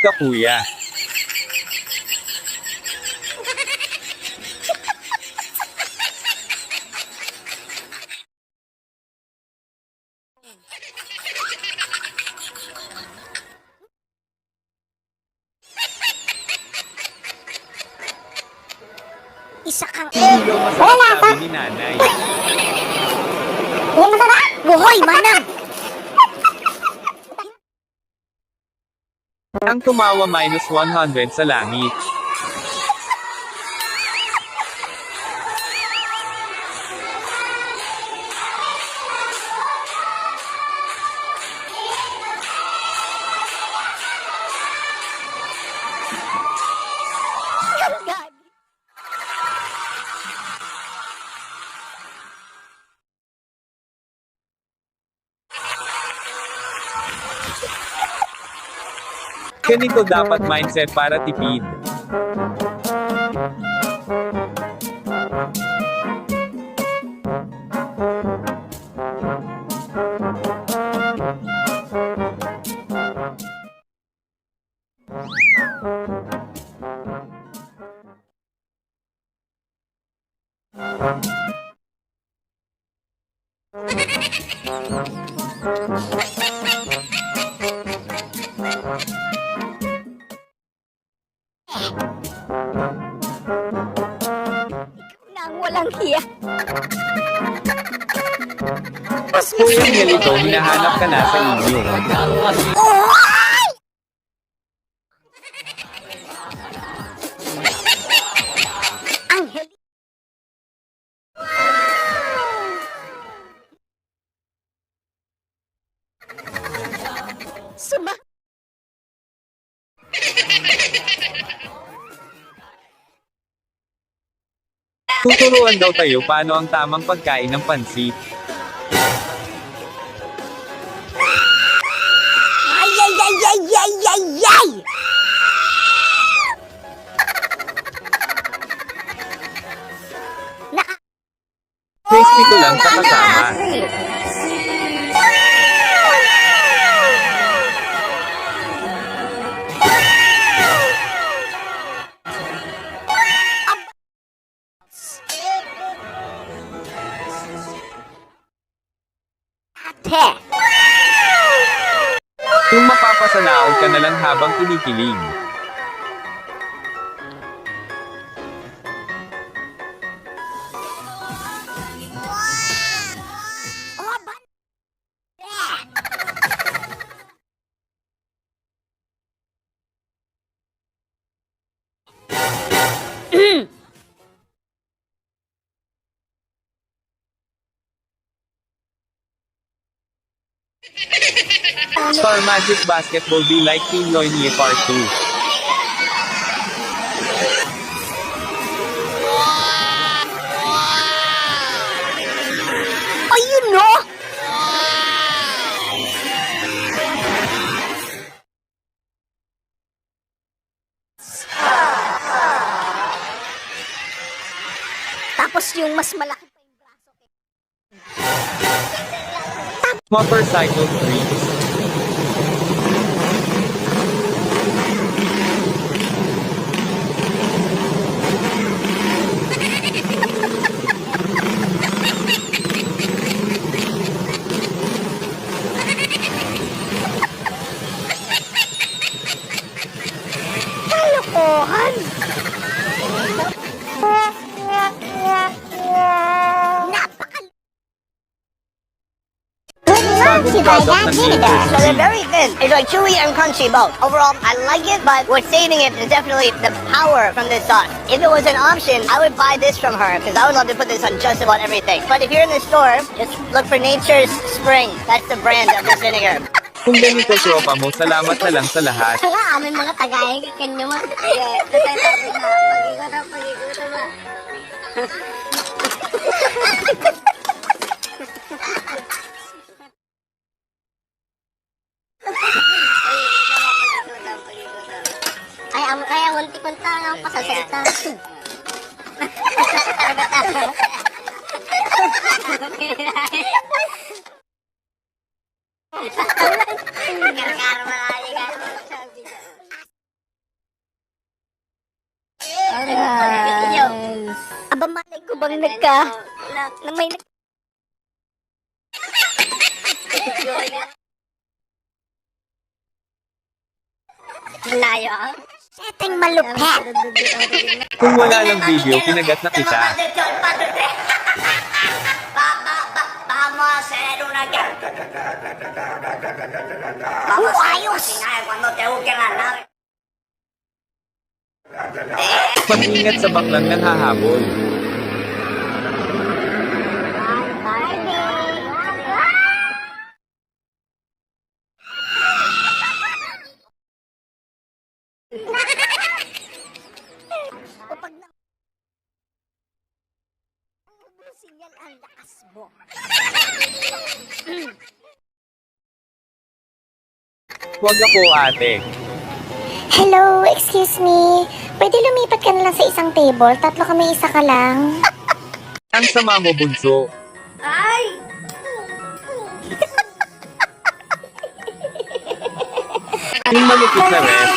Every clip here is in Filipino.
ka kuya. Isa kang Hindi daw masarap sabi ni nanay. Yan masarap! Buhoy, manang! Ang tumawa -100 sa langit. Ganito dapat mindset para tipid. Nang walang hiya. Kuya Ngelito, hinahanap ka na sa inyo. Anghel. Suma. Tuturuan daw tayo paano ang tamang pagkain ng pansit. Ay, ay, ay, ay, ay, ay, ay! Naka... Crispy ko lang sa kasama. Ate! Kung mapapasanaod ka na lang habang kinikilig. Oh, ba... Star Magic Basketball be like Pinoy Niye Part 2. Oh, you know? Tapos yung mas malaki pa yung braso. Motorcycle Freaks. Kalokohan! Napakal... Bagong product ng So they're Gators. very thin. It's like chewy and crunchy both. Overall, I like it, but what's saving it is definitely the power from this sauce. If it was an option, I would buy this from her because I would love to put this on just about everything. But if you're in the store, just look for Nature's Spring. That's the brand of this vinegar. Kung ganito tropa mo, salamat na lang sa lahat. Kaya amin mga tagayang kanyo mo. Kaya munti-punta ang pasasalita. Karma Aba, malay ko bang nagka... Na may nag... Malayo. Setting malupet. Kung wala lang video, kinagat na kita. Vamos a hacer una guerra. Ayos! Cuando te busquen la nave. Mag-ingat sa baklang nanghahabol. Kapag na... Sinyal ang lakas mo. Huwag ako, ate. Hello, excuse me. Pwede lumipat ka na lang sa isang table? Tatlo kami, isa ka lang. Ang sama mo, bunso. Ay! Yung malupit na ref.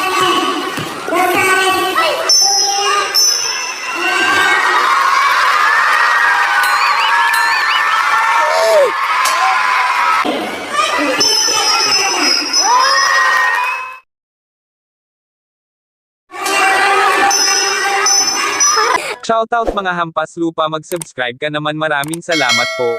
Shoutout mga hampas lupa, mag-subscribe ka naman, maraming salamat po.